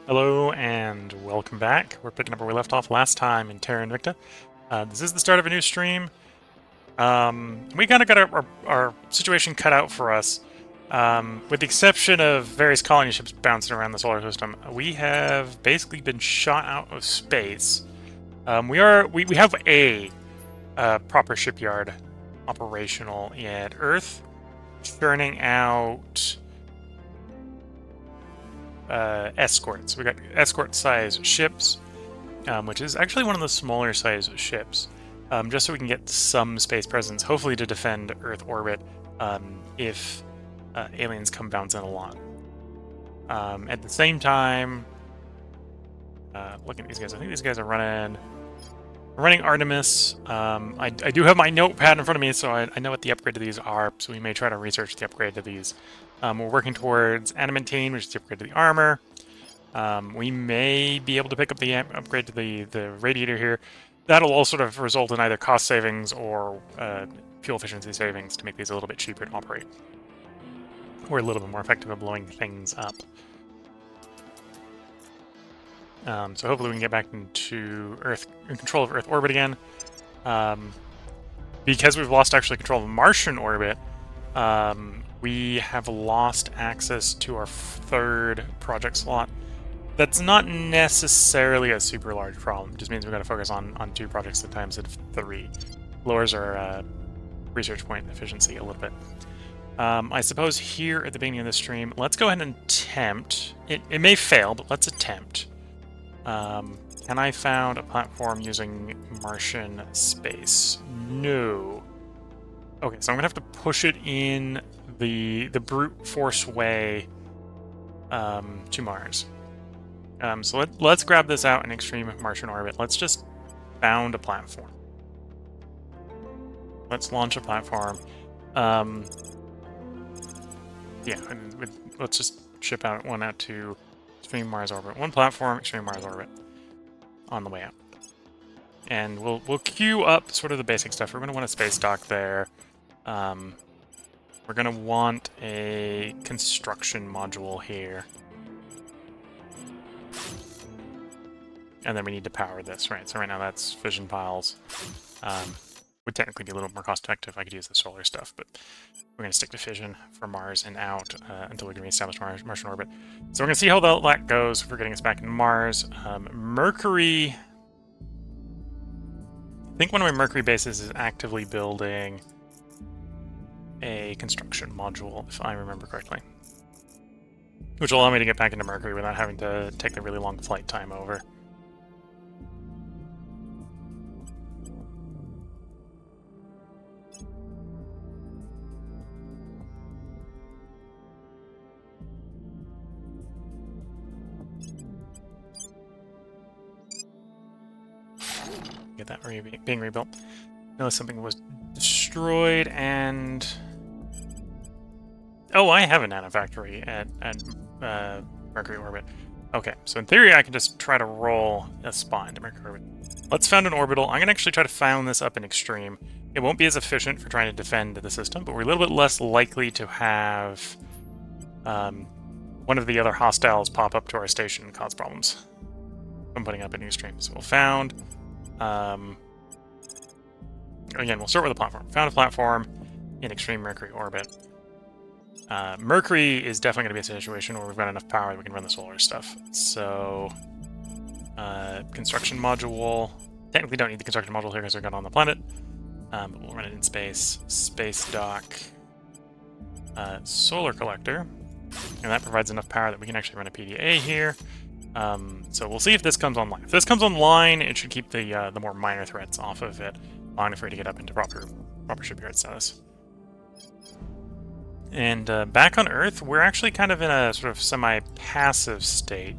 Hello and welcome back. We're picking up where we left off last time in Terra Invicta. This is the start of a new stream. We kind of got our situation cut out for us. With the exception of various colony ships bouncing around the solar system, we have basically been shot out of space. We have a proper shipyard operational at Earth, churning out escorts. We got escort-size ships, which is actually one of the smaller size ships, just so we can get some space presence, hopefully to defend Earth orbit if aliens come bouncing along. At the same time, looking at these guys, I think these guys are running Artemis. I do have my notepad in front of me, so I know what the upgrade to these are, so we may try to research the upgrade to these. We're working towards Adamantine, which is the upgrade to the armor. We may be able to pick up the upgrade to the radiator here. That'll all sort of result in either cost savings or fuel efficiency savings to make these a little bit cheaper to operate. Or a little bit more effective at blowing things up. So hopefully we can get back into control of Earth orbit again. Because we've lost actually control of Martian orbit, we have lost access to our third project slot. That's not necessarily a super large problem. It just means we've got to focus on 2 projects at a time instead of 3. Lowers our research point efficiency a little bit. I suppose here at the beginning of the stream, let's go ahead and attempt. It may fail, but let's attempt. Can I found a platform using Martian space? No. Okay, so I'm gonna have to push it in the brute force way to Mars. So let's grab this out in extreme Martian orbit. Let's just found a platform. Let's launch a platform. Yeah, let's just ship out one out to extreme Mars orbit. One platform, extreme Mars orbit on the way out. And we'll queue up sort of the basic stuff. We're going to want a space dock there. We're going to want a construction module here. And then we need to power this, right? So right now that's fission piles. Would technically be a little more cost effective if I could use the solar stuff, but we're going to stick to fission for Mars and out until we can reestablish Martian orbit. So we're going to see how that goes for getting us back in Mars. Mercury... I think one of my Mercury bases is actively building a construction module, if I remember correctly. Which will allow me to get back into Mercury without having to take the really long flight time over. Get that being rebuilt. Notice something was destroyed and... Oh, I have a nanofactory at Mercury orbit. Okay, so in theory I can just try to roll a spot into Mercury orbit. Let's found an orbital. I'm going to actually try to found this up in extreme. It won't be as efficient for trying to defend the system, but we're a little bit less likely to have one of the other hostiles pop up to our station and cause problems. I'm putting up in extreme. So we'll found... again, we'll start with a platform. Found a platform in extreme Mercury orbit. Mercury is definitely going to be a situation where we've got enough power that we can run the solar stuff. So, construction module. Technically don't need the construction module here because we're got on the planet. But we'll run it in space. Space dock. Solar collector. And that provides enough power that we can actually run a PDA here. So we'll see if this comes online. If this comes online, it should keep the more minor threats off of it, long enough for it to get up into proper shipyard status. And back on Earth, we're actually kind of in a sort of semi-passive state.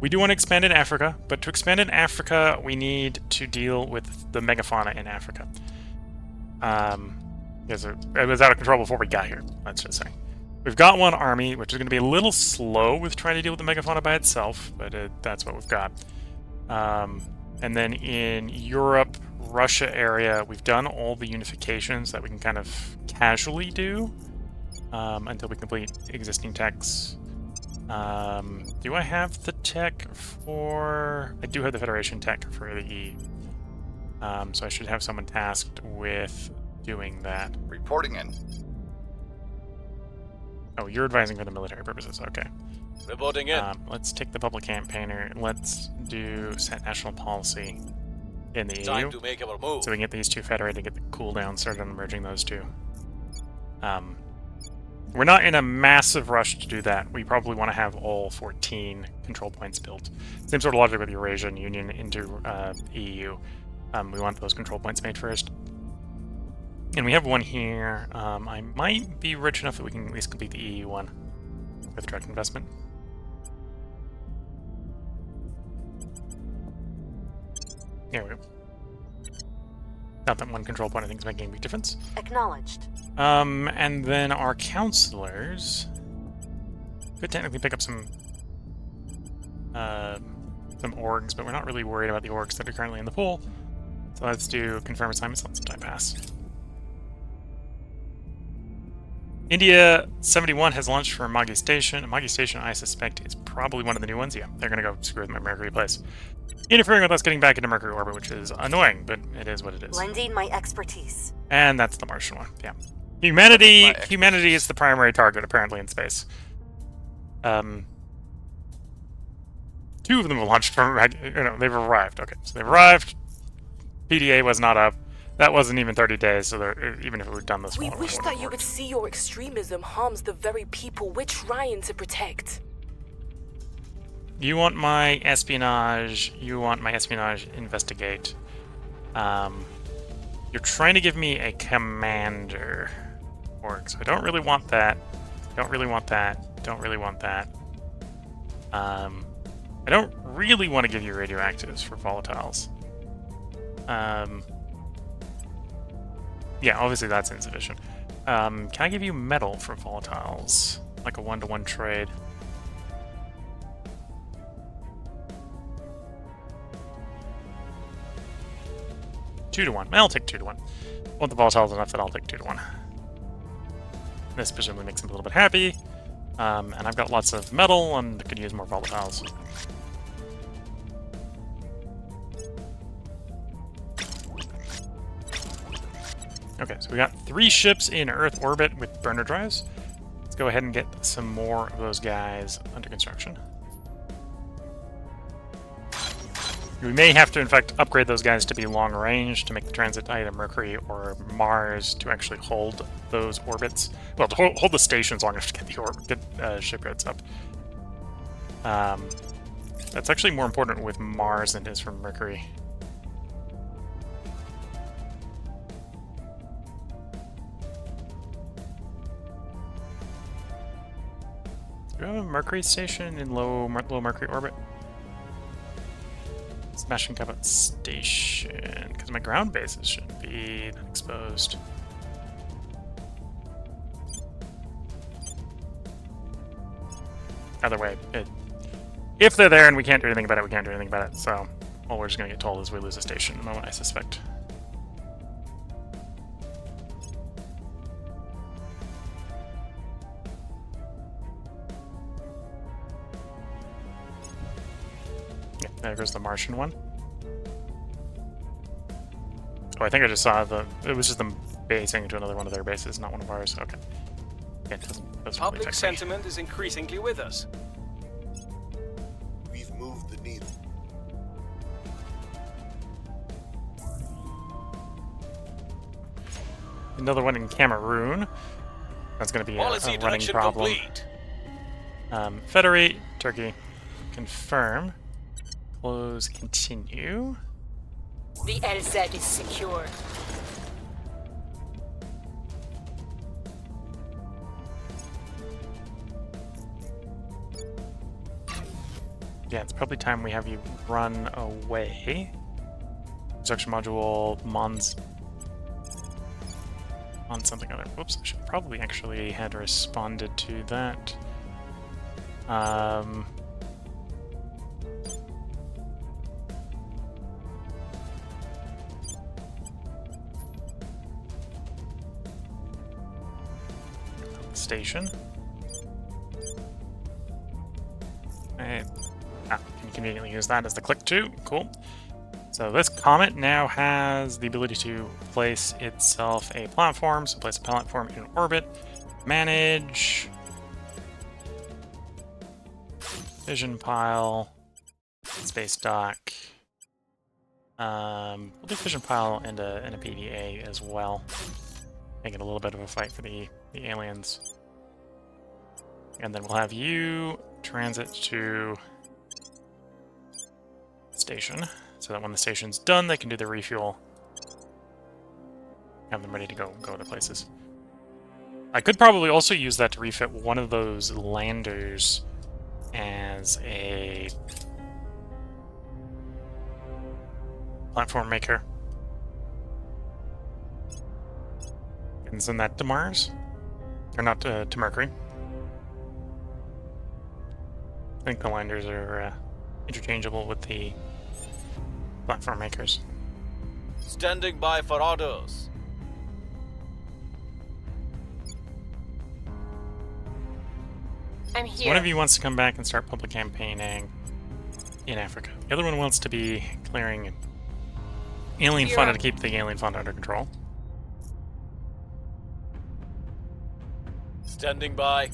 We do want to expand in Africa, but to expand in Africa, we need to deal with the megafauna in Africa. Because it was out of control before we got here, let's just say. We've got one army, which is going to be a little slow with trying to deal with the megafauna by itself, but that's what we've got. And then in Europe, Russia area, we've done all the unifications that we can kind of casually do until we complete existing techs. Do I have the tech for... I do have the Federation tech for the EU. So I should have someone tasked with doing that. Reporting in. Oh, you're advising for the military purposes. Okay. Reporting in. Let's take the public campaigner. Let's do set national policy in the Time EU. to make our move. So we can get these two federated, get the cooldown started on merging those two. We're not in a massive rush to do that. We probably want to have all 14 control points built. Same sort of logic with Eurasian Union into EU. We want those control points made first. And we have one here. I might be rich enough that we can at least complete the EU one with direct investment. There we go. Not that one control point I think is making a big difference. Acknowledged. And then our counselors could technically pick up some orgs, but we're not really worried about the orgs that are currently in the pool. So let's do confirm assignments, let some time pass. India 71 has launched for Magi Station. Magi Station, I suspect, is probably one of the new ones. Yeah, they're going to go screw with my Mercury place. Interfering with us getting back into Mercury orbit, which is annoying, but it is what it is. Lending my expertise. And that's the Martian one, yeah. Humanity is the primary target, apparently, in space. Two of them have launched from... they've arrived. Okay, so they've arrived. PDA was not up. That wasn't even 30 days, so even if we had done this... We wish that you could see your extremism harms the very people we're trying to protect. You want my espionage. You want my espionage investigate. You're trying to give me a commander org, so I don't really want that. Don't really want that. Don't really want that. I don't really want to give you radioactives for volatiles. Yeah, obviously that's insufficient. Can I give you metal for volatiles? Like a 1-to-1 trade? Two to one. I'll take 2-to-1. Want the volatiles enough that I'll take 2-to-1. This presumably makes him a little bit happy. And I've got lots of metal and could use more volatiles. Okay, so we got 3 ships in Earth orbit with burner drives. Let's go ahead and get some more of those guys under construction. We may have to, in fact, upgrade those guys to be long range to make the transit either Mercury or Mars to actually hold those orbits. Well, to hold the stations long enough to get the shipyards up. That's actually more important with Mars than it is for Mercury. Do we have a Mercury station in low Mercury orbit? Smashing Cabot Station, because my ground bases shouldn't be exposed. Either way, if they're there and we can't do anything about it, we can't do anything about it. So all we're just going to get told is we lose a station in the moment, I suspect. There goes the Martian one. Oh, I think I just saw it was just them basing into another one of their bases, not one of ours. Okay. Yeah, it doesn't really Public affect me. sentiment is increasingly with us. We've moved the needle. Another one in Cameroon. That's going to be a Policy running direction problem. complete. Federate, Turkey, confirm. Close, continue. The LZ is secure. Yeah, it's probably time we have you run away. Construction module, Mons on something other. Whoops, I should probably actually had responded to that. Station. Can you conveniently use that as the click too? Cool. So this comet now has the ability to place itself a platform. So place a platform in orbit. Manage. Vision pile. Space dock. We'll do fission pile and a PDA as well. Make it a little bit of a fight for the aliens. And then we'll have you transit to station, so that when the station's done, they can do the refuel. Have them ready to go other places. I could probably also use that to refit one of those landers as a platform maker. And send that to Mars. Or not to Mercury. I think the landers are interchangeable with the platform makers. Standing by for orders. I'm So here. one of you wants to come back and start public campaigning in Africa. The other one wants to be clearing alien You're fund up. to keep the alien fund under control. Standing by.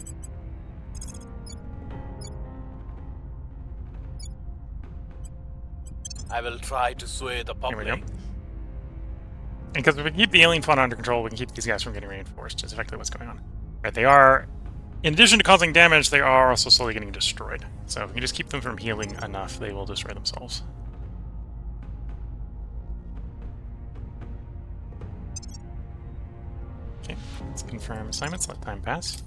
I will try to sway the Here we go. public. And because if we keep the alien fund under control, we can keep these guys from getting reinforced, is effectively what's going on. Right, they are, in addition to causing damage, they are also slowly getting destroyed. So if we can just keep them from healing enough, they will destroy themselves. Okay, let's confirm assignments, let time pass.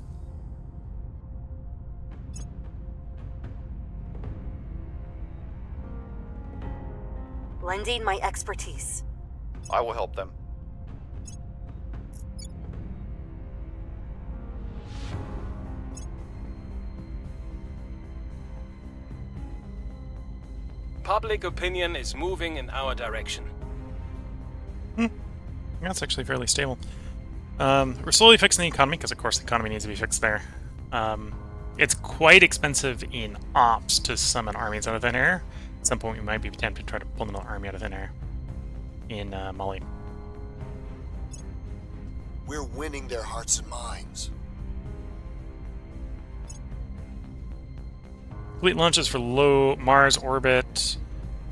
Lending my expertise. I will help them. Public opinion is moving in our direction. That's actually fairly stable. We're slowly fixing the economy, because of course the economy needs to be fixed there. It's quite expensive in ops to summon armies out of thin air. At some point we might be tempted to try to pull another army out of thin air in Mali. We're winning their hearts and minds. Fleet launches for low Mars orbit.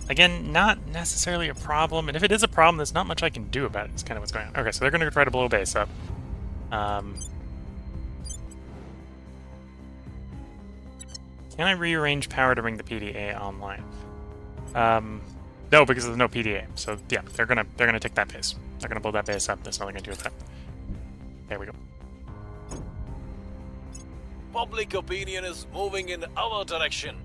Again, not necessarily a problem, and if it is a problem, there's not much I can do about it. It's kind of what's going on. Okay, so they're going to try to blow base up. Can I rearrange power to bring the PDA online? No, because there's no PDA. So yeah, they're gonna take that base. They're gonna blow that base up. There's nothing I can do with that. There we go. Public opinion is moving in our direction.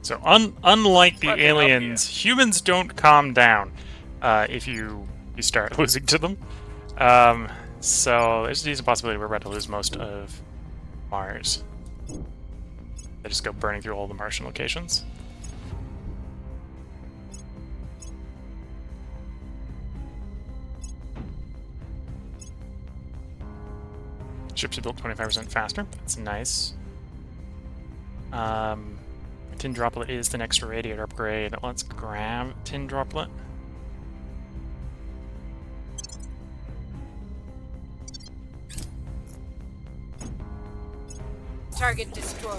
So unlike the Prepping up aliens, humans don't calm down if you start losing to them. So there's a decent possibility we're about to lose most of Mars. They just go burning through all the Martian locations. Ships are built 25% faster. That's nice. Tin Droplet is the next radiator upgrade. Let's grab Tin Droplet. Target destroyed.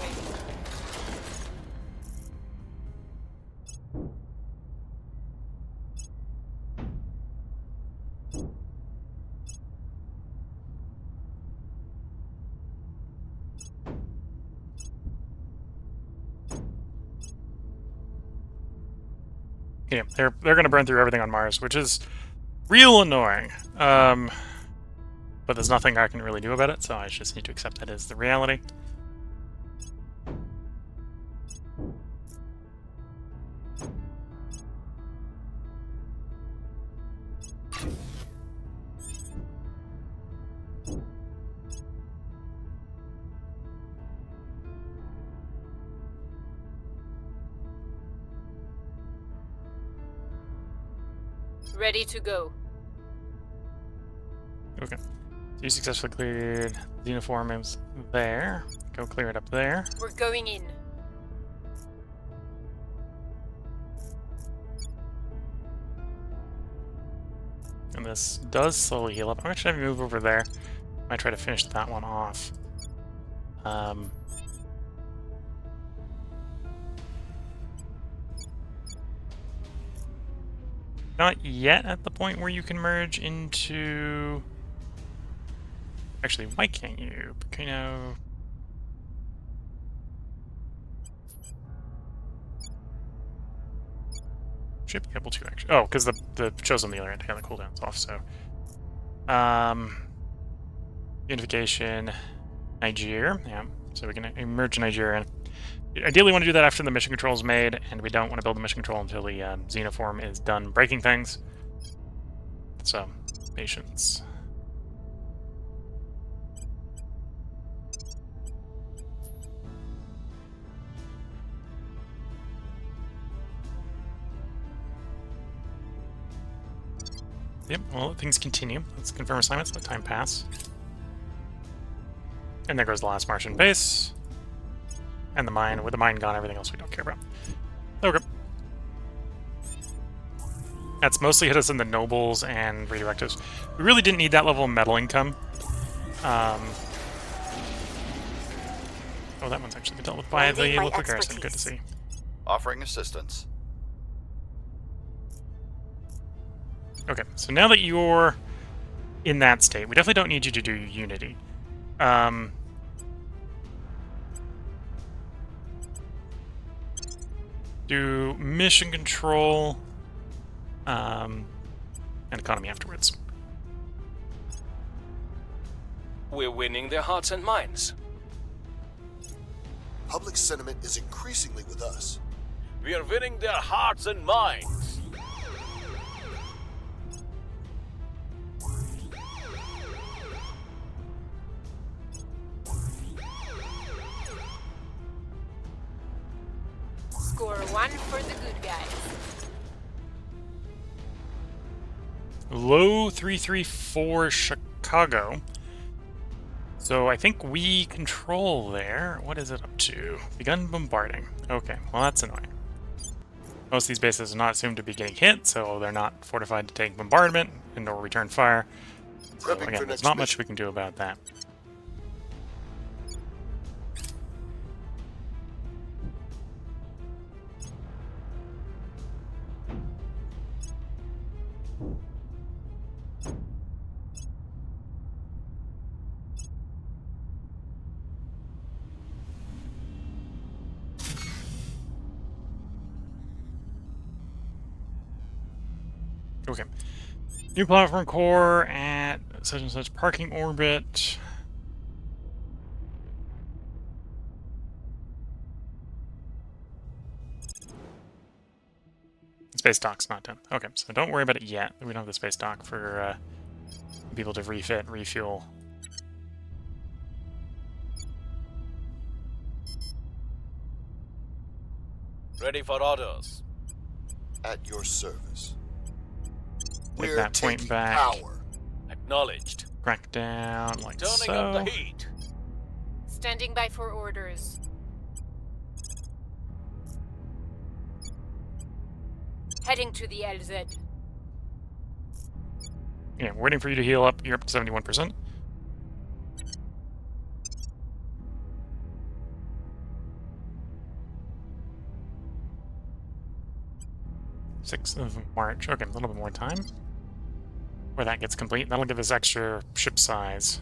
Yeah, they're gonna burn through everything on Mars, which is real annoying. But there's nothing I can really do about it, so I just need to accept that as the reality. Ready to go. Okay. So you successfully cleared the uniform is there. Go clear it up there. We're going in. And this does slowly heal up. I'm actually having to move over there. Might try to finish that one off. Not yet at the point where you can merge into... Actually, why can't you? Pacino... Should be able to, actually. Oh, because the show's on the other end. Yeah, the cooldown's off, so... Unification... Niger. Yeah, so we can merge Nigeria. Ideally, we want to do that after the mission control is made, and we don't want to build the mission control until the Xenoform is done breaking things. So, patience. Yep, well, things continue. Let's confirm assignments, let time pass. And there goes the last Martian base. And the mine. With the mine gone, everything else we don't care about. Okay. That's mostly hit us in the nobles and radioactives. We really didn't need that level of metal income. Oh, that one's actually been dealt with by the local garrison. Good to see. Offering assistance. Okay, so now that you're in that state, we definitely don't need you to do Unity. Do mission control, and economy afterwards. We're winning their hearts and minds. Public sentiment is increasingly with us. We are winning their hearts and minds. Score 1 for the good guys. Low 334 Chicago. So I think we control there. What is it up to? Begun bombarding. Okay, well that's annoying. Most of these bases are not assumed to be getting hit, so they're not fortified to take bombardment and or return fire. So Prepping again, for there's next not much mission. we can do about that. Okay. New platform core at such and such parking orbit. Space dock's not done. Okay, so don't worry about it yet. We don't have the space dock for people to refit, refuel. Ready for orders. At your service. Take We're that point taking back. power. Acknowledged. Crack down like Turning so. up the heat. Standing by for orders. Heading to the LZ. Yeah, we're waiting for you to heal up. You're up to 71%. Sixth of March. Okay, a little bit more time. Where that gets complete. That'll give us extra ship size.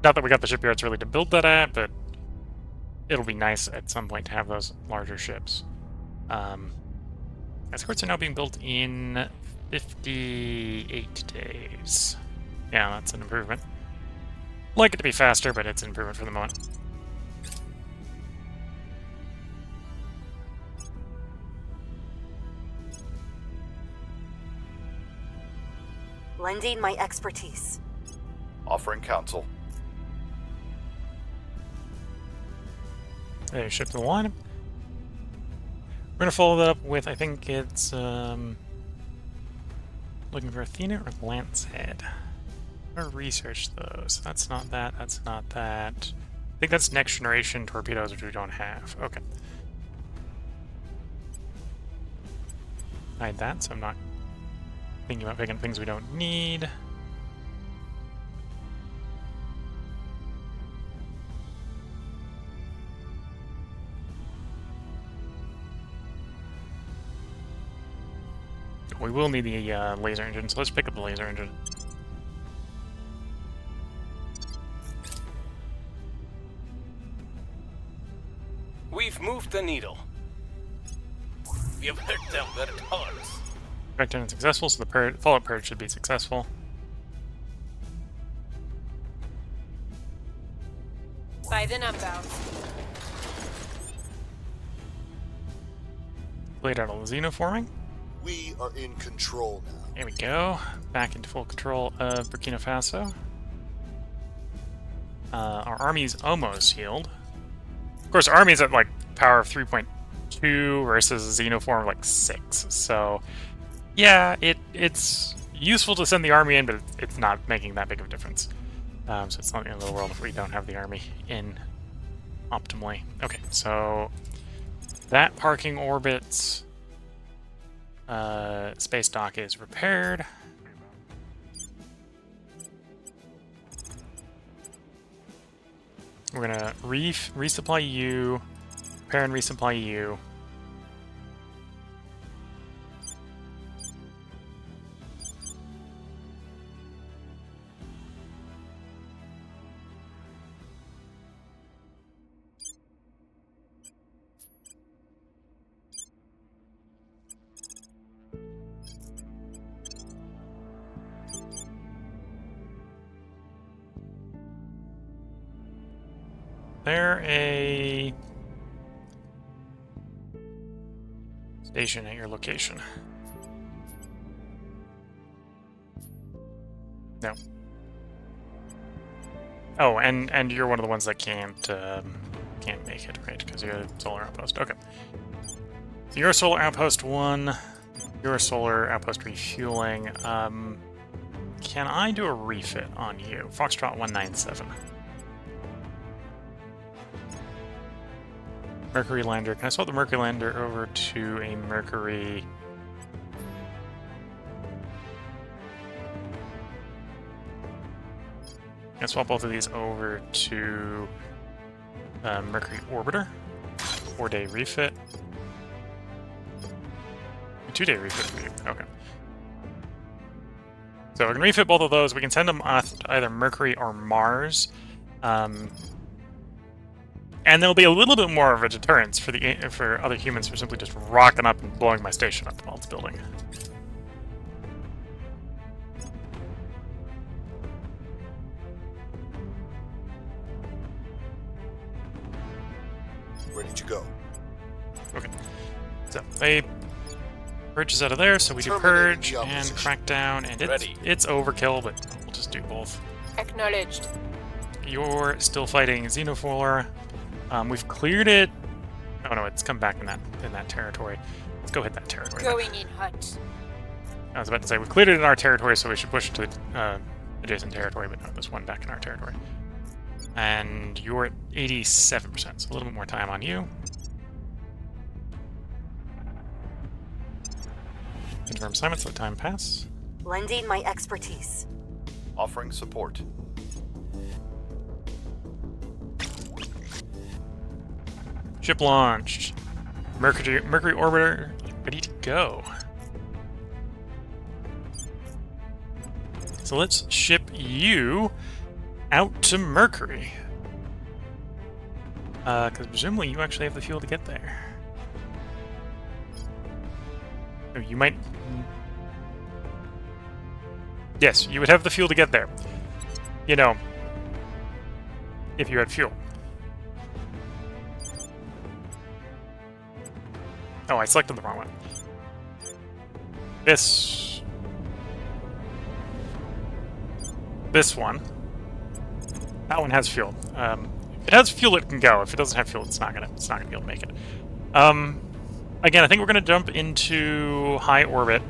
Not that we got the shipyards really to build that at, but it'll be nice at some point to have those larger ships. Escorts are now being built in 58 days. Yeah, that's an improvement. Like it to be faster, but it's an improvement for the moment. Lending my expertise. Offering counsel. There, ship to the line. We're gonna follow that up with, I think it's looking for Athena or Lance Head. I'm gonna research those. That's not that. That's not that. I think that's next generation torpedoes, which we don't have. Okay. Hide that, so I'm not thinking about picking things we don't need. We will need the laser engine, so let's pick up the laser engine. We've moved the needle. We have hurt them where it hurts. Correct, successful, so the follow-up purge should be successful. By the numbers. Laid out a xenoforming. We are in control now. There we go. Back into full control of Burkina Faso. Our army's almost healed. Of course, our army's at like power of 3.2 versus a xenoform of like 6. So, yeah, it's useful to send the army in, but it's not making that big of a difference. So it's not the end of the world if we don't have the army in optimally. Okay, so that parking orbit's space dock is repaired. We're gonna resupply you, repair and resupply you. There a station at your location? No. Oh, and you're one of the ones that can't make it, right? Because you're a solar outpost. Okay. So you're a solar outpost 1. You're a solar outpost refueling. Can I do a refit on you? Foxtrot 197. Mercury lander. Can I swap the Mercury lander over to a Mercury? Can I swap both of these over to Mercury orbiter? 4-day refit. A 2-day refit for you. Okay. So we can refit both of those. We can send them off to either Mercury or Mars. And there'll be a little bit more of a deterrence for other humans for simply just rocking up and blowing my station up while it's building. Ready to go. Okay. So they purge out of there, so we do Terminating purge the and opposition. crackdown, and Ready. it's overkill, but we'll just do both. Acknowledged. You're still fighting Xenophor. We've cleared it. Oh no, it's come back in that territory. Let's go hit that territory. then. Going in hot. I was about to say we cleared it in our territory, so we should push it to adjacent territory, but no, there's one back in our territory. And you're at 87%, so a little bit more time on you. Confirm assignments, let time pass. Lending my expertise. Offering support. Ship launched. Mercury orbiter ready to go. So let's ship you out to Mercury. Because presumably you actually have the fuel to get there. Oh, you might... Yes, you would have the fuel to get there. You know, if you had fuel. Oh, I selected the wrong one. This one. That one has fuel. If it has fuel, it can go. If it doesn't have fuel, it's not gonna be able to make it. Again, I think we're gonna jump into high orbit.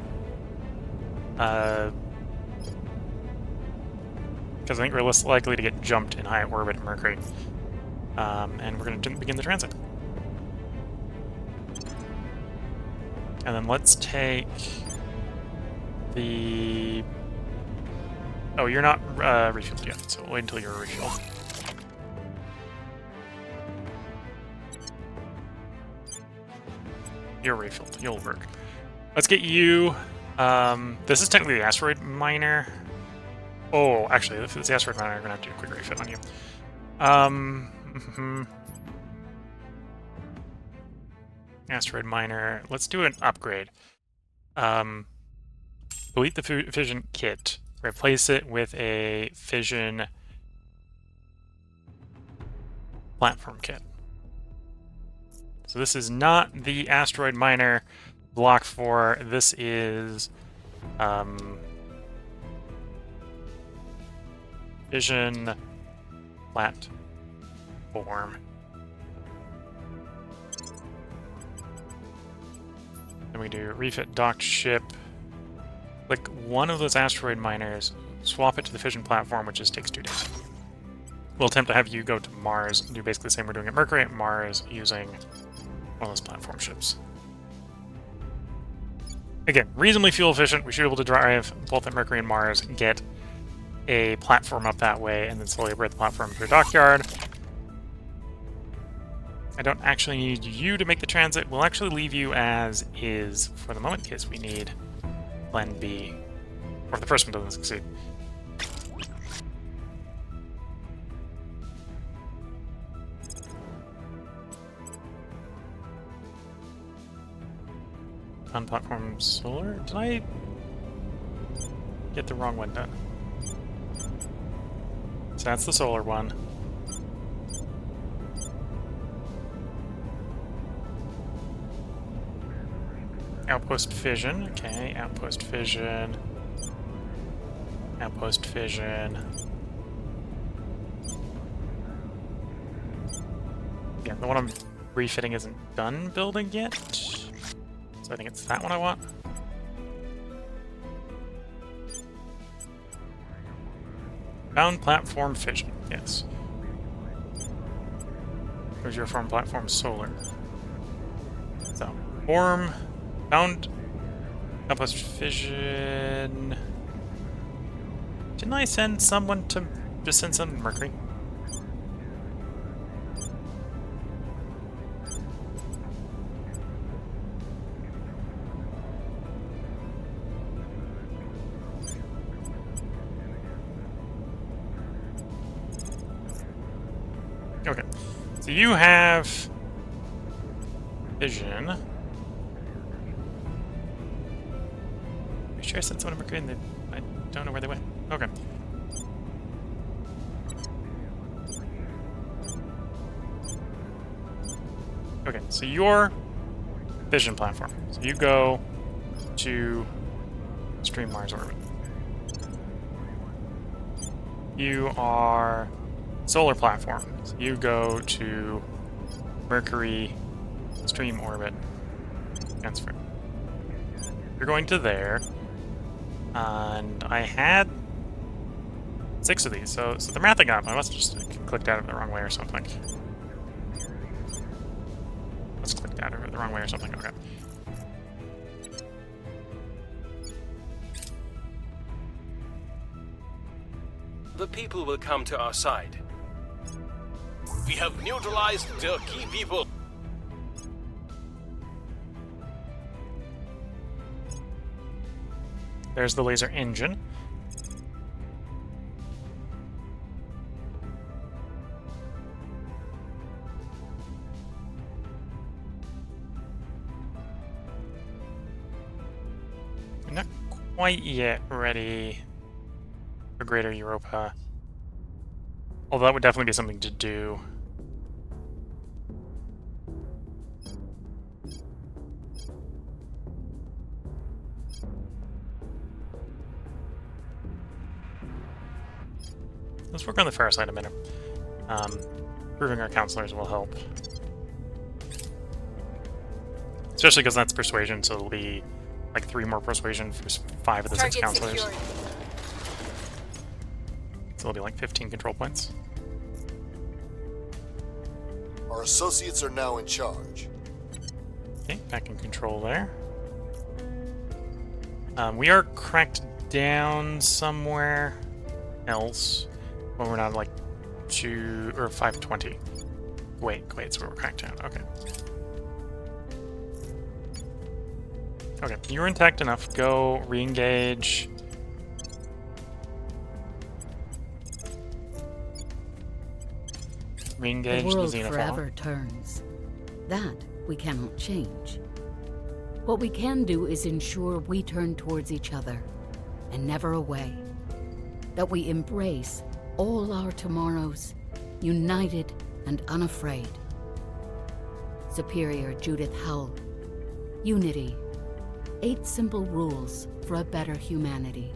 because I think we're less likely to get jumped in high orbit Mercury. And we're going to begin the transit. And then let's take the... Oh, you're not refueled yet, so we'll wait until you're refueled. You're refilled. You'll work. Let's get you... this is technically the asteroid miner. Oh, actually, if it's the asteroid miner, I'm going to have to do a quick refit on you. Asteroid miner. Let's do an upgrade. Delete the fission kit. Replace it with a fission platform kit. So this is not the asteroid miner block 4. This is fission platform. Then we do refit docked ship. Click one of those asteroid miners, swap it to the fission platform, which just takes 2 days. We'll attempt to have you go to Mars, do basically the same we're doing at Mercury at Mars using one of those platform ships. Again, reasonably fuel efficient. We should be able to drive both at Mercury and Mars, get a platform up that way, and then slowly bring the platform to a dockyard. I don't actually need you to make the transit. We'll actually leave you as is for the moment in case we need plan B, or if the first one doesn't succeed. On platform solar? Did I get the wrong one done? So that's the solar one. Outpost fission. Okay, outpost fission. Outpost fission. Yeah, the one I'm refitting isn't done building yet. So I think it's that one I want. Bound platform fission. Yes. Where's your farm platform solar? So, form. Bound outpost fission. Didn't I send someone to just send some Mercury? Okay, so you have vision. Sure, I sent someone to Mercury and I don't know where they went. Okay. Okay, so your vision platform. So you go to Stream Mars orbit. You are solar platform. So you go to Mercury Stream orbit. Transfer. You're going to there. And I had 6 of these, so the math I got, I must have just clicked out of it the wrong way or something. Let's click out of it the wrong way or something, okay. The people will come to our side. We have neutralized their key people. There's the laser engine. I'm not quite yet ready for Greater Europa. Although that would definitely be something to do. Let's work on the fair side a minute. Proving our counselors will help. Especially because that's persuasion, so it'll be like 3 more persuasion for 5 of the 6 Target counselors. secured. So it'll be like 15 control points. Our associates are now in charge. Okay, back in control there. We are cracked down somewhere else when we're not like 2 or 520. Wait, so we're cracked down. Okay. Okay, you're intact enough. Go re-engage. Re-engage The the world Xenophile. forever turns. That we cannot change. What we can do is ensure we turn towards each other, and never away. That we embrace all our tomorrows, united and unafraid. Superior Judith Hull. Unity. 8 simple rules for a better humanity.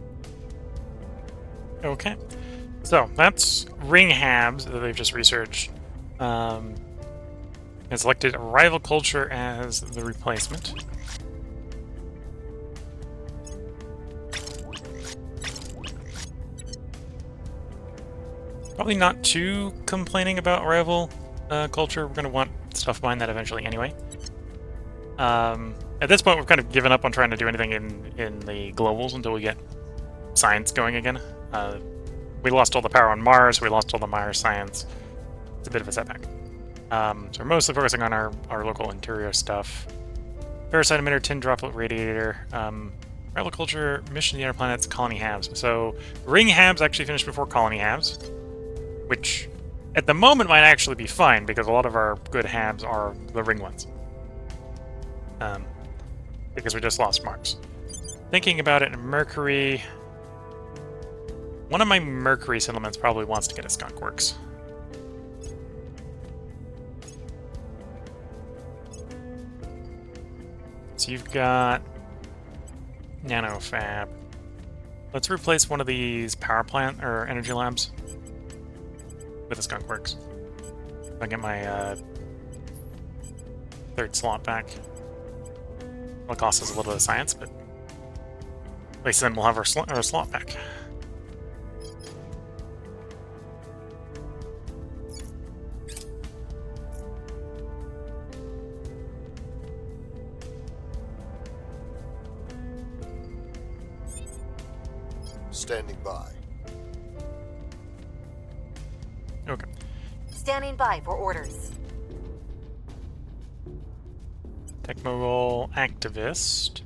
Okay. So, that's ring habs that they've just researched. And selected rival culture as the replacement. Probably not too complaining about rival culture. We're going to want stuff behind that eventually anyway. At this point, we've kind of given up on trying to do anything in the globals until we get science going again. We lost all the power on Mars, we lost all the Mars science. It's a bit of a setback. So we're mostly focusing on our local interior stuff. Parasite emitter, tin droplet radiator, rival culture, mission to the outer planets, colony halves. So ring halves actually finished before colony halves, which at the moment might actually be fine because a lot of our good halves are the ring ones. Because we just lost Mars. Thinking about it, Mercury. One of my Mercury settlements probably wants to get a skunk works. So you've got nanofab. Let's replace one of these power plant or energy labs with a skunk works. I'll get my 3rd slot back. It'll cost us a little bit of science, but at least then we'll have our slot back. Standing by. Okay. Standing by for orders. Techmogul activist.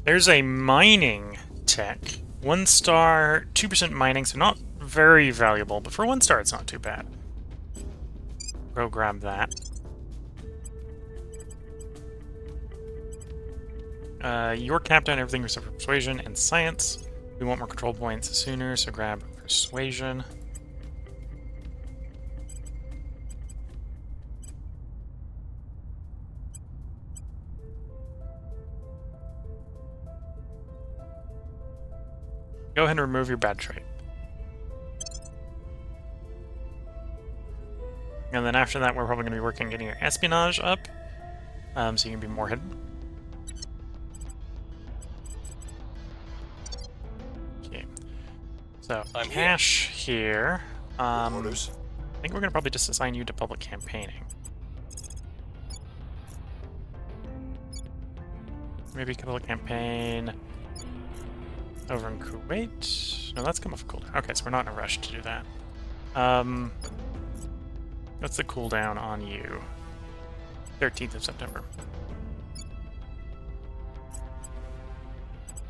There's a mining tech. 1 star, 2% mining, so not very valuable, but for 1 star it's not too bad. Go grab that. Your cap down everything except for persuasion and science. We want more control points sooner, so grab persuasion. Go ahead and remove your bad trait. And then after that, we're probably going to be working on getting your espionage up, so you can be more hidden. Okay. So, I'm cash here. Orders. I think we're going to probably just assign you to public campaigning. Maybe public campaign over in Kuwait. No, that's come off cooldown. Okay, so we're not in a rush to do that. What's the cooldown on you? 13th of September.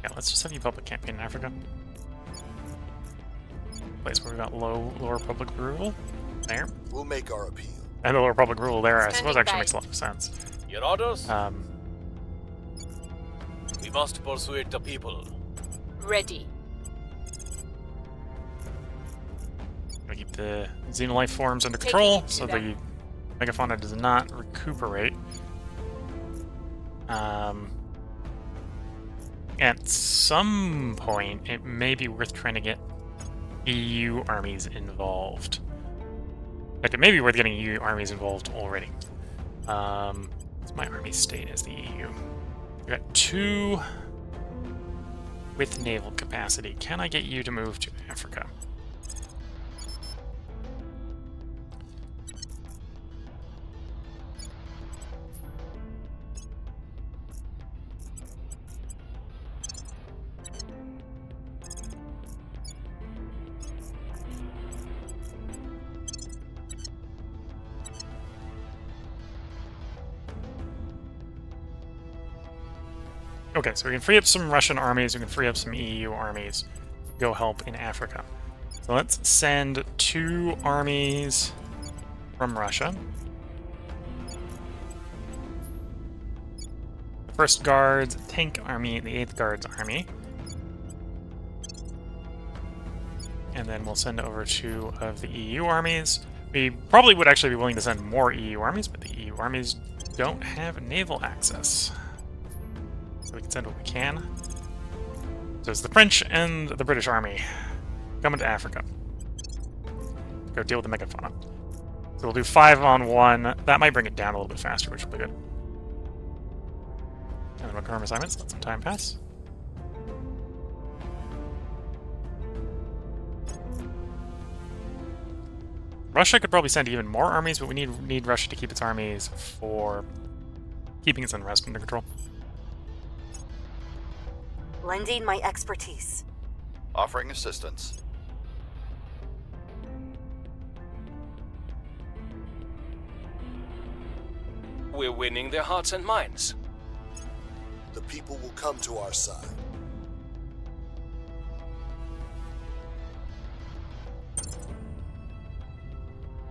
Yeah, let's just have you public campaign in Africa. Place where we got lower public rule. There. We'll make our appeal. And the lower public rule there, I suppose, Standing actually by. makes a lot of sense. Your orders? We must persuade the people. Ready. We keep the xenolife forms under Taking control, it to so them. the megafauna does not recuperate. At some point, it may be worth trying to get EU armies involved. Like, it may be worth getting EU armies involved already. What's my army state as the EU? We got 2 with naval capacity. Can I get you to move to Africa? Okay, so we can free up some Russian armies, we can free up some EU armies. Go help in Africa. So let's send 2 armies from Russia. The 1st Guards Tank Army, the 8th Guards Army. And then we'll send over 2 of the EU armies. We probably would actually be willing to send more EU armies, but the EU armies don't have naval access. So we can send what we can. So it's the French and the British army coming to Africa. Go deal with the megafauna. So we'll do 5 on 1. That might bring it down a little bit faster, which will be good. And then we'll confirm assignments, let some time pass. Russia could probably send even more armies, but we need Russia to keep its armies for keeping its unrest under control. Lending my expertise. Offering assistance. We're winning their hearts and minds. The people will come to our side.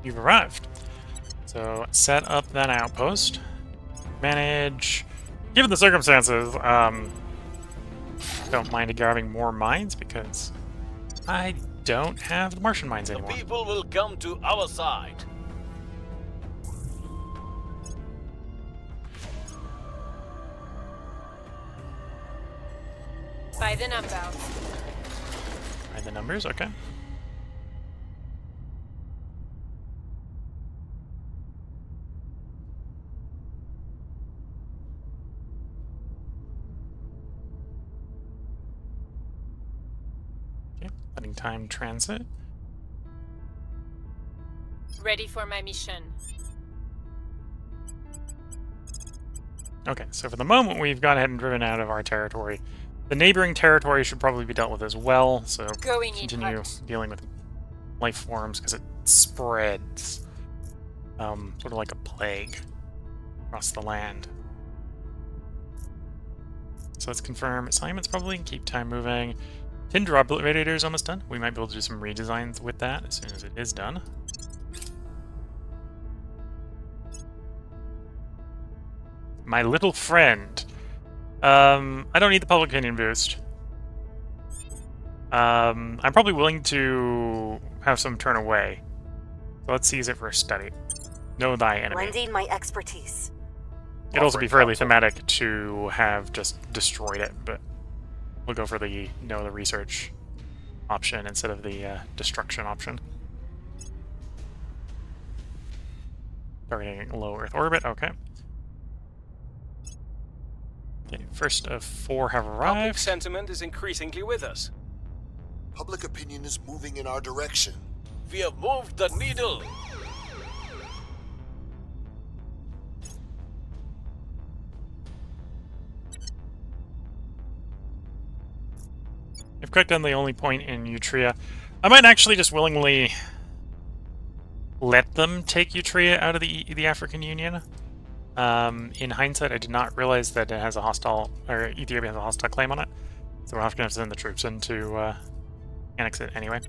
You've arrived. So set up that outpost. Manage. Given the circumstances, don't mind grabbing more mines because I don't have the Martian mines The anymore. people will come to our side. By the number. Find the numbers, okay. Okay, letting time transit. Ready for my mission. Okay, so for the moment we've gone ahead and driven out of our territory. The neighboring territory should probably be dealt with as well, so Going in continue hot. dealing with life forms because it spreads sort of like a plague across the land. So let's confirm assignments probably and keep time moving. Tin drop radiator is almost done. We might be able to do some redesigns with that as soon as it is done. My little friend. I don't need the public opinion boost. I'm probably willing to have some turn away. So let's seize it for a study. Know thy enemy. Lending my expertise. It'd also be Offering fairly counsel. thematic to have just destroyed it, but we'll go for the the research option instead of the destruction option. Targeting low Earth orbit, okay. Okay, first of 4 have Public arrived. sentiment is increasingly with us. Public opinion is moving in our direction. We have moved the needle. I've clicked on the only point in Utria. I might actually just willingly let them take Utria out of the African Union. In hindsight, I did not realize that it has a hostile, or Ethiopia has a hostile claim on it. So we're not going to send the troops in to annex it anyway.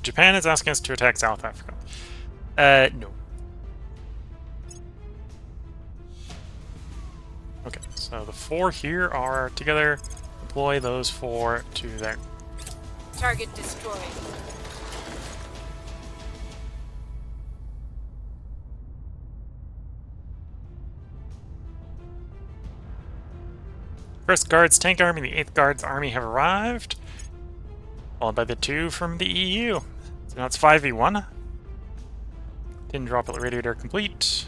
Japan is asking us to attack South Africa. No. Okay, so the 4 here are together. Deploy those 4 to there. Target destroyed. First Guards Tank Army and the 8th Guards Army have arrived, followed by the 2 from the EU. So now it's 5v1. Tin droplet radiator complete.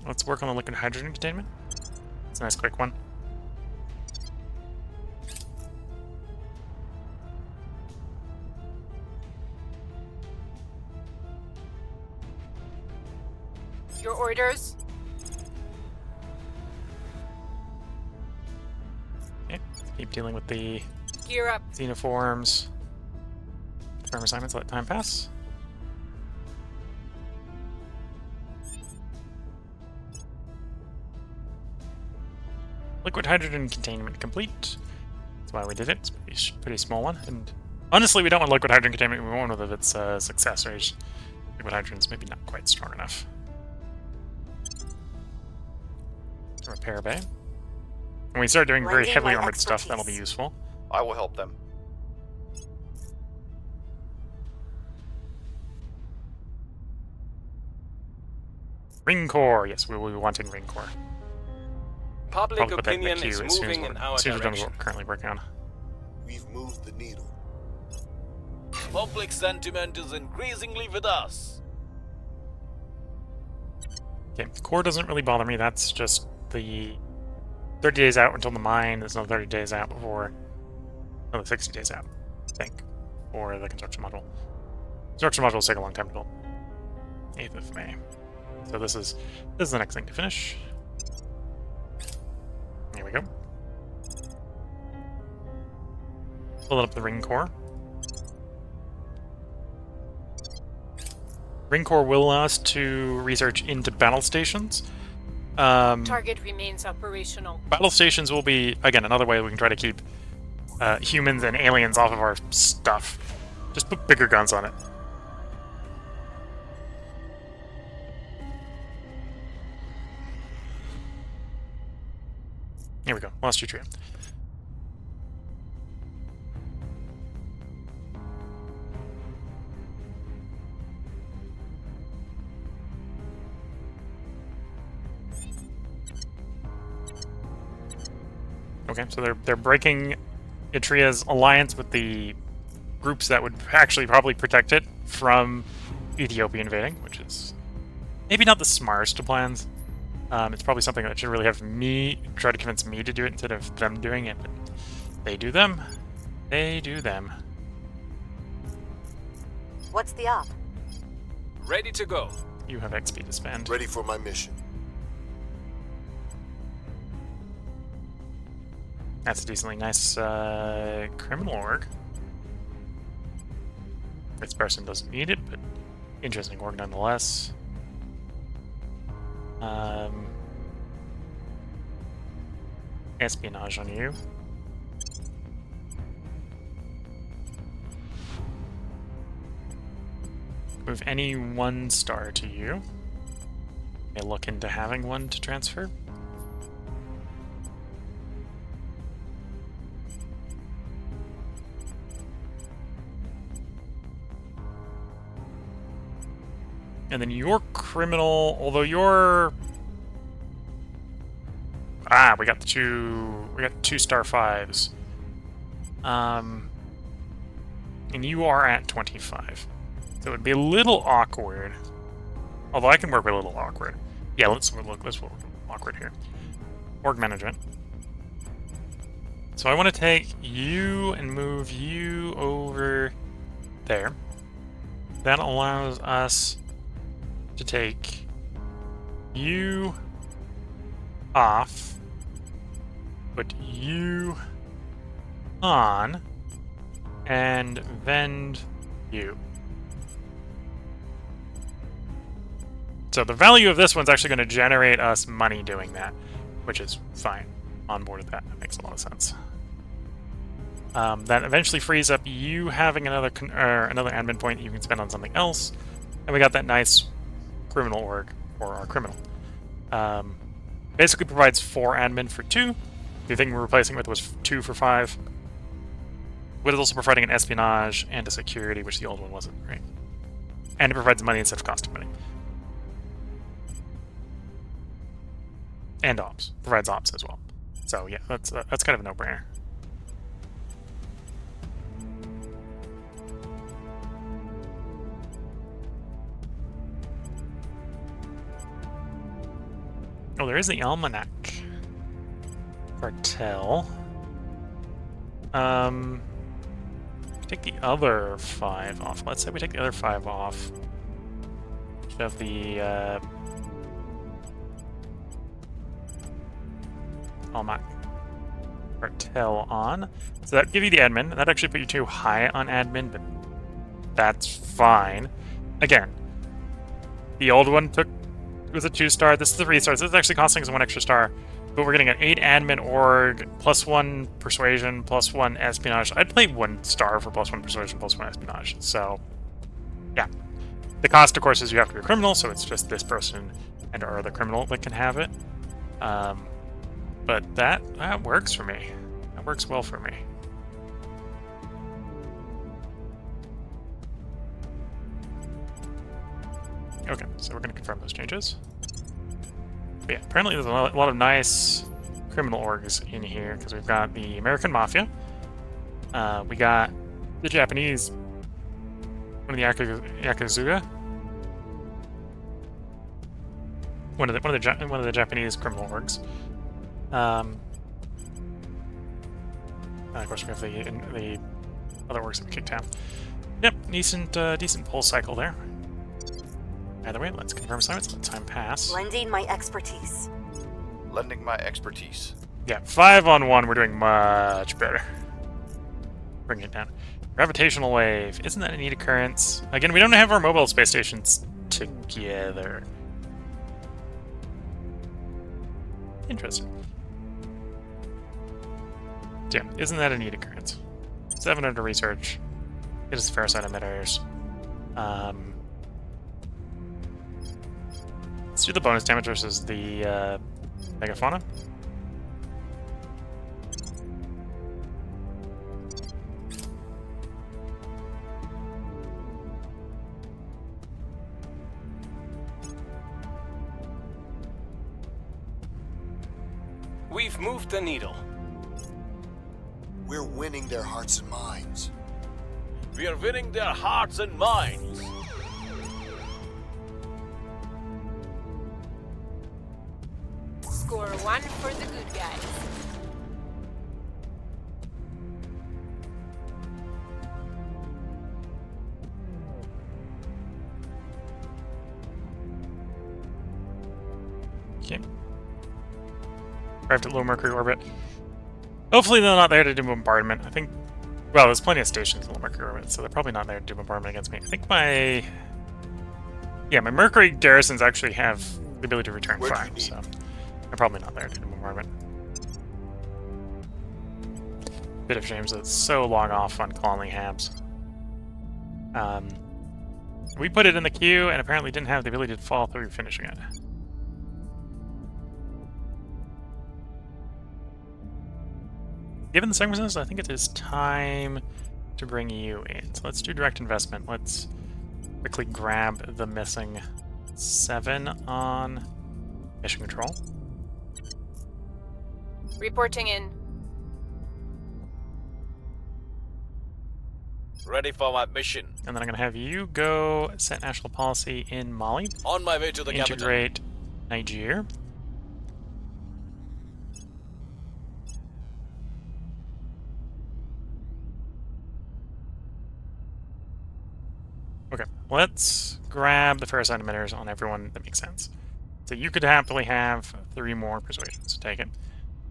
Let's work on the liquid hydrogen containment. It's a nice quick one. Your orders? Okay, Keep dealing with the Gear up. xenoforms. Firm assignments, let time pass. Liquid hydrogen containment complete. That's why we did it. It's a pretty small one. And honestly, we don't want liquid hydrogen containment. We want one of its success rate. Liquid hydrogen's maybe not quite strong enough. Repair bay. When we start doing very Lending heavily my armored stuff, that'll be expertise. useful. I will help them. Ring core. Yes, we will be wanting ring core. Public Probably put that in the opinion queue is moving in our as soon as we're done with direction. what we're currently working on. We've moved the needle. Public sentiment is increasingly with us. Okay, the core doesn't really bother me. That's just the 30 days out until the mine. There's another 30 days out before... Another 60 days out, I think, for the construction module. Construction modules take a long time to build. 8th of May. So this is the next thing to finish. There we go. Build up the ring core. Ring core will allow us to research into battle stations. Target remains operational. Battle stations will be, again, another way we can try to keep humans and aliens off of our stuff. Just put bigger guns on it. Here we go. Lost your tree. Okay, so they're breaking Itria's alliance with the groups that would actually probably protect it from Ethiopia invading, which is maybe not the smartest of plans. It's probably something that should really have me try to convince me to do it instead of them doing it. But they do them. They do them. What's the op? Ready to go. You have XP to spend. Ready for my mission. That's a decently nice criminal org. This person doesn't need it, but interesting org nonetheless. Espionage on you. Move any 1 star to you. May look into having one to transfer. And then your criminal, although you're... Ah, we got the two star 5s. And you are at 25. So it would be a little awkward. Although I can work with a little awkward. Yeah, let's work with a little awkward here. Org management. So I want to take you and move you over there. That allows us to take you off, put you on, and vend you. So the value of this one's actually going to generate us money doing that, which is fine. On board with that. That makes a lot of sense. That eventually frees up you having another admin point that you can spend on something else, and we got that nice criminal org for our criminal. Basically provides 4 admin for 2. The thing we're replacing with was 2 for 5. But it's also providing an espionage and a security, which the old one wasn't, right? And it provides money instead of cost of money. And ops. Provides ops as well. So yeah, that's kind of a no-brainer. Oh, there is the Almanac cartel. Take the other 5 off. Let's say we take the other 5 off. Of the Almanac. cartel on. So that give you the admin. That actually put you too high on admin, but that's fine. Again, the old one was a 2-star. This is a 3-star. This is actually costing us 1 extra star. But we're getting an 8 admin org, +1 persuasion, +1 espionage. I'd play 1 star for +1 persuasion, +1 espionage. So, yeah. The cost, of course, is you have to be a criminal, so it's just this person and our other criminal that can have it. But that works for me. That works well for me. Okay, so we're going to confirm those changes. But yeah, apparently there's a lot of nice criminal orgs in here, because we've got the American Mafia. We got the Japanese, one of the Yakuza. One of the Japanese criminal orgs. And of course, we have the other orgs that we kicked out. Yep, decent pull cycle there. Either way, let's confirm assignments. Let time pass. Lending my expertise. Lending my expertise. Yeah, 5-on-1. We're doing much better. Bring it down. Gravitational wave. Isn't that a neat occurrence? Again, we don't have our mobile space stations together. Interesting. Yeah, isn't that a neat occurrence? 7 under research. It is fair side emitters. Let's do the bonus damage versus the megafauna. We've moved the needle. We're winning their hearts and minds. We are winning their hearts and minds. Score 1 for the good guys. Okay. Arrived at low Mercury orbit. Hopefully they're not there to do bombardment. I think, well, there's plenty of stations in low Mercury orbit, so they're probably not there to do bombardment against me. I think my Mercury garrisons actually have the ability to return fire, so they're probably not there to do bombardment. Bit of shame that it's so long off on Colony Habs. We put it in the queue and apparently didn't have the ability to follow through finishing it. Given the circumstances, I think it is time to bring you in. So let's do direct investment. Let's quickly grab the missing 7 on mission control. Reporting in. Ready for my mission. And then I'm going to have you go set national policy in Mali. On my way to the capital. Integrate Niger. Okay, let's grab the fair side emitters on everyone that makes sense. So you could happily have 3 more persuasions. Take it.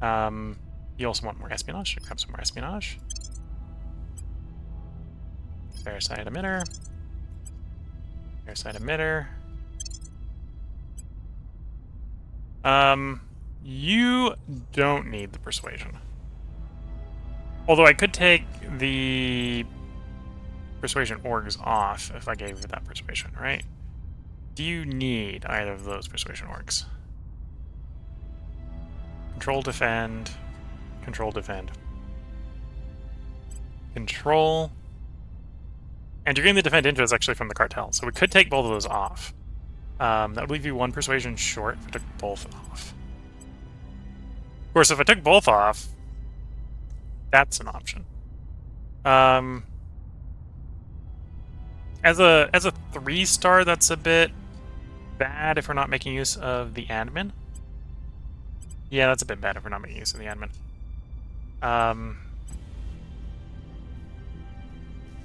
You also want more espionage. So grab some more espionage. Fair side emitter. Fair side emitter. You don't need the persuasion. Although I could take the persuasion orgs off if I gave you that persuasion, right? Do you need either of those persuasion orgs? Control, defend. Control, defend. Control. And you're getting the defend interest actually from the cartel, so we could take both of those off. That would leave you 1 persuasion short if I took both off. Of course, if I took both off, that's an option. As a 3-star, that's a bit bad if we're not making use of the admin. Yeah, that's a bit bad if we're not making use of the admin.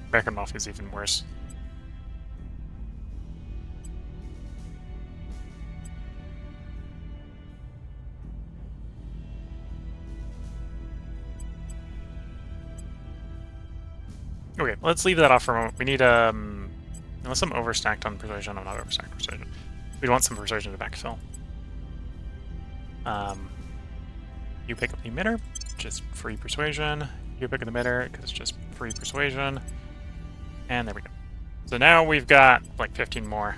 American Mafia is even worse. Okay, let's leave that off for a moment. We need, unless I'm overstacked on persuasion, I'm not overstacked on persuasion. We'd want some persuasion to backfill. You pick up the emitter, just free persuasion. You pick up the emitter, because it's just free persuasion. And there we go. So now we've got like 15 more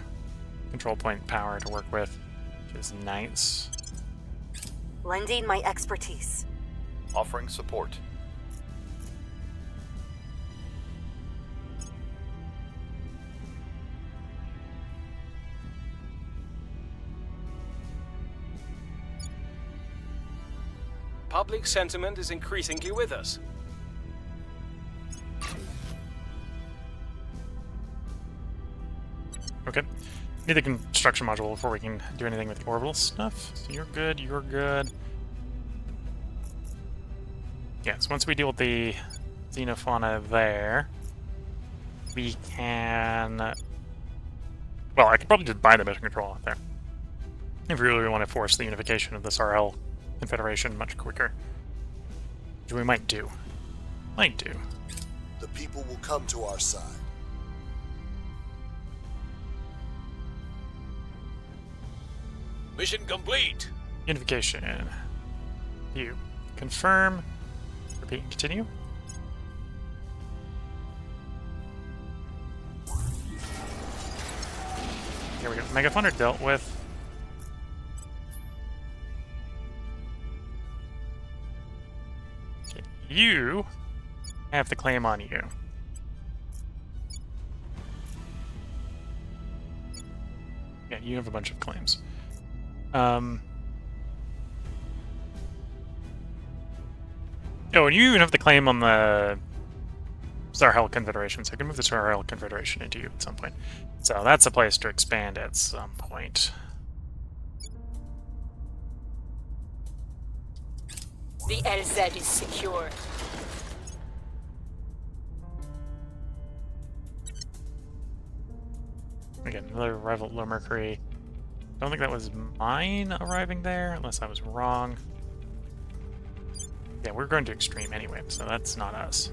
control point power to work with, which is nice. Lending my expertise. Offering support. Public sentiment is increasingly with us. Okay. Need the construction module before we can do anything with the orbital stuff. So you're good, you're good. Yes, once we deal with the xenofauna there, we can... Well, I could probably just buy the mission control out there. If we really want to force the unification of this RL Confederation much quicker. Which we might do. Might do. The people will come to our side. Mission complete. Unification. You. Confirm. Repeat and continue. Here we go. Megafauna dealt with. Okay. You have the claim on you. Yeah, you have a bunch of claims. Oh, and you even have the claim on the Sarhel Confederation, so you can move the Sarhel Confederation into you at some point. So that's a place to expand at some point. The LZ is secure. Again, another arrival at Low Mercury. Don't think that was mine arriving there, unless I was wrong. Yeah, we're going to Extreme anyway, so that's not us.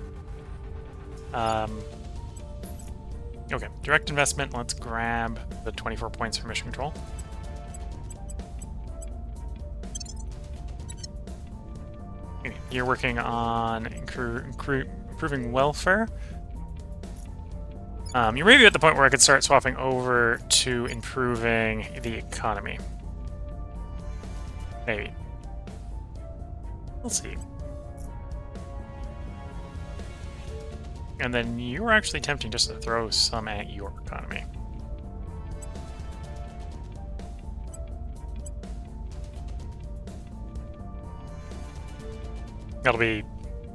Okay, direct investment. Let's grab the 24 points for mission control. Okay, you're working on improving welfare. You may be at the point where I could start swapping over to improving the economy. Maybe. We'll see. And then you were actually tempting just to throw some at your economy. That'll be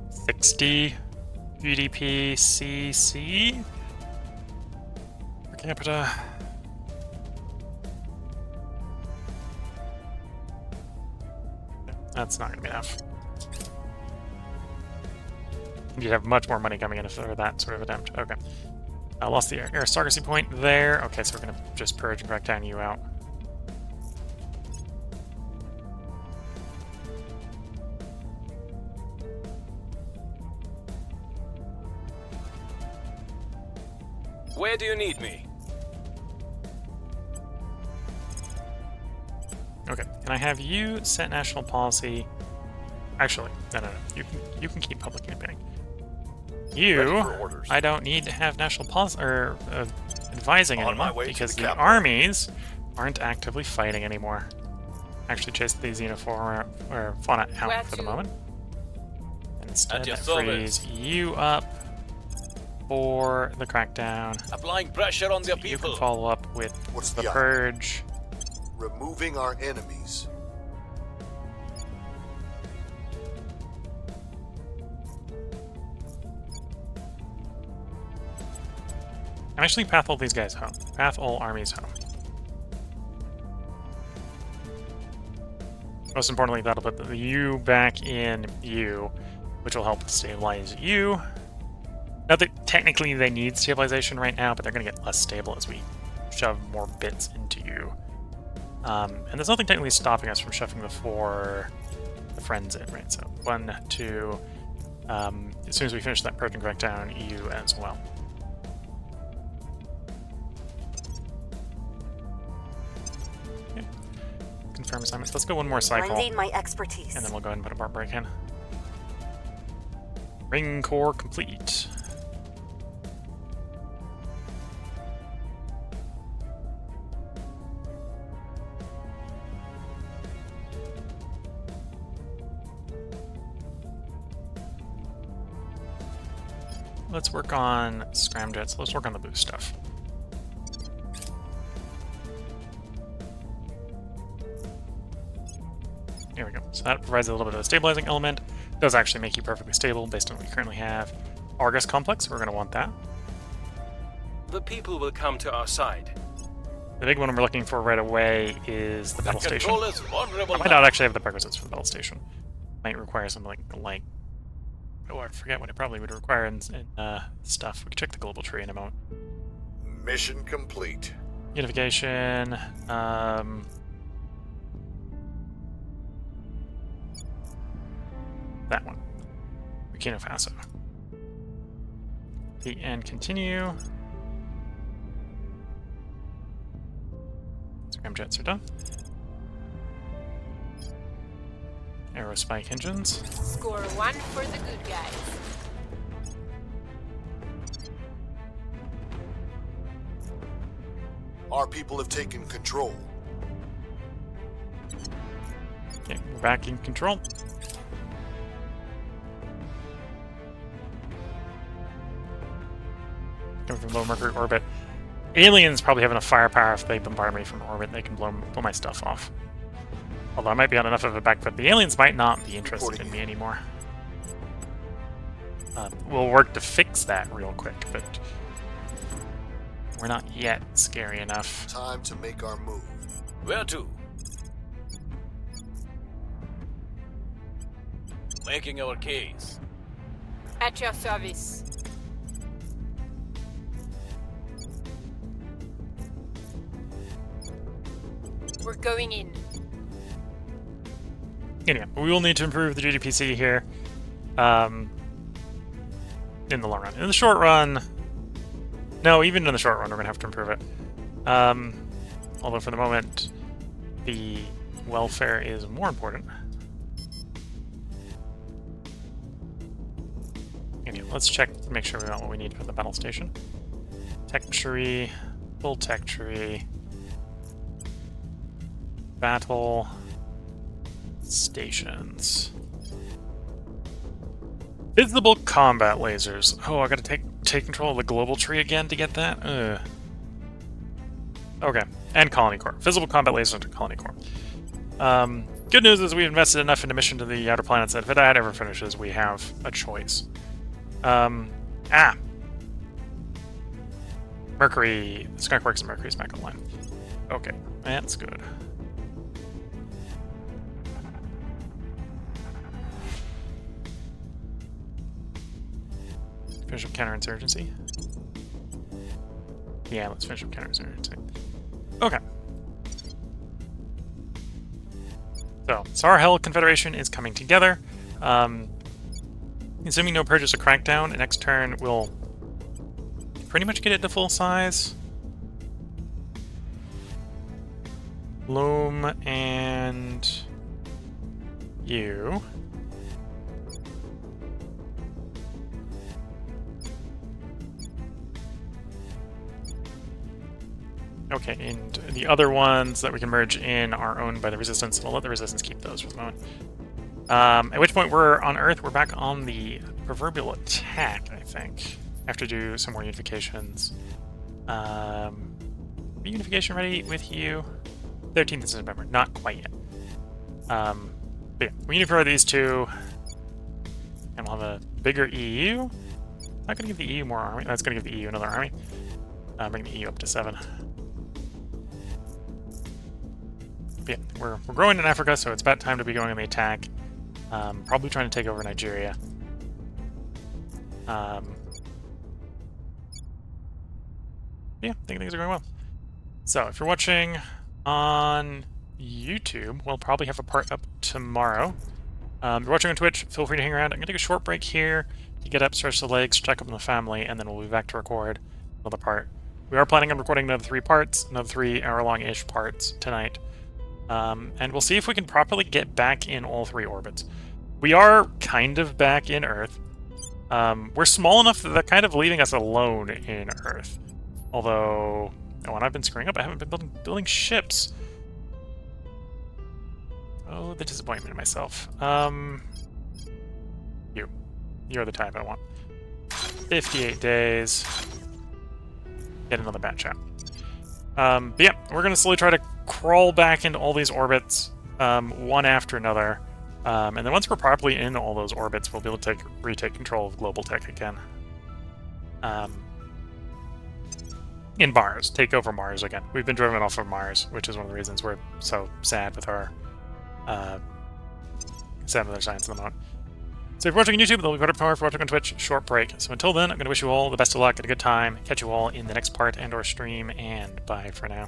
60 GDP CC per capita. That's not going to be enough. You'd have much more money coming in for that sort of attempt. Okay. I lost the aristocracy point there. Okay, so we're going to just purge and crackdown you out. Where do you need me? Okay, can I have you set national policy? Actually, no. You can keep public campaigning. You, I don't need to have national policy or advising anymore because the armies aren't actively fighting anymore. Actually, chase the xenofauna or fauna out for the moment. And instead, freeze you up for the crackdown. Applying pressure on their You people. can follow up with What's the the purge. Removing our enemies. I'm actually path all these guys home. Path all armies home. Most importantly, that'll put the U back in U, which will help stabilize U. Not that technically they need stabilization right now, but they're going to get less stable as we shove more bits into U. And there's nothing technically stopping us from shoving the friends in, right? So 1, 2, as soon as we finish that proton crackdown, EU as well. Okay. Confirm assignments. Let's go one more cycle, Lending my expertise. and then we'll go ahead and put a bar break in. Ring core complete. Let's work on scramjets. Let's work on the boost stuff. Here we go. So that provides a little bit of a stabilizing element. It does actually make you perfectly stable based on what you currently have. Argus complex, we're going to want that. The people will come to our side. The big one we're looking for right away is the battle station. Control is vulnerable I might not actually have the prerequisites for the battle station. Might require something like oh, I forget what it probably would require in stuff. We can check the global tree in a moment. Mission complete. Unification. That one. Burkina Faso. And continue. Scramjets are done. Aerospike engines. Score 1 for the good guys. Our people have taken control. Okay, we're back in control. Coming from low Mercury orbit. Aliens probably have enough firepower if they bombard me from orbit. They can blow my stuff off. Although I might be on enough of a back foot. The aliens might not be interested in me anymore. We'll work to fix that real quick, but we're not yet scary enough. Time to make our move. Where to? Making our case. At your service. We're going in. Anyway, we will need to improve the GDPC here in the long run. In the short run, no, even in the short run, we're going to have to improve it. Although for the moment, the welfare is more important. Anyway, let's check to make sure we got what we need for the battle station. Tech tree, full tech tree, battle stations. Visible combat lasers. Oh, I gotta take control of the global tree again to get that? Ugh. Okay, and colony core. Visible combat lasers into colony core. Good news is we've invested enough into mission to the outer planets that if that ever finishes, we have a choice. Mercury. Skunk Works and Mercury's back online. Okay, that's good. Finish up counterinsurgency. Yeah, let's finish up counterinsurgency. Okay. So, Sarhel Confederation is coming together. Assuming no purchase or crackdown, next turn we'll pretty much get it to full size. Loom and you. Okay, and the other ones that we can merge in are owned by the Resistance. We'll let the Resistance keep those for the moment. At which point we're on Earth. We're back on the proverbial attack, I think. Have to do some more unifications. Unification ready with you? 13th of November. Not quite yet. But yeah, we unify these two, and we'll have a bigger EU. Not going to give the EU more army. That's going to give the EU another army. Bring the EU up to 7. Yeah, we're growing in Africa, so it's about time to be going on the attack. Probably trying to take over Nigeria. Yeah, I think things are going well. So, if you're watching on YouTube, we'll probably have a part up tomorrow. If you're watching on Twitch, feel free to hang around. I'm going to take a short break here to get up, stretch the legs, check up on the family, and then we'll be back to record another part. We are planning on recording another 3 parts, another 3-hour-long-ish parts tonight. And we'll see if we can properly get back in all 3 orbits. We are kind of back in Earth. We're small enough that they're kind of leaving us alone in Earth. Although, when I've been screwing up, I haven't been building ships. Oh, the disappointment in myself. You're the type I want. 58 days. Get another batch out. But yeah, we're going to slowly try to crawl back into all these orbits, one after another. And then once we're properly in all those orbits, we'll be able to retake control of global tech again. In Mars. Take over Mars again. We've been driven off of Mars, which is one of the reasons we're so sad with our science in the moment. So if you're watching on YouTube, there'll be better power for watching on Twitch. Short break. So until then, I'm going to wish you all the best of luck and a good time. Catch you all in the next part and/or stream, and bye for now.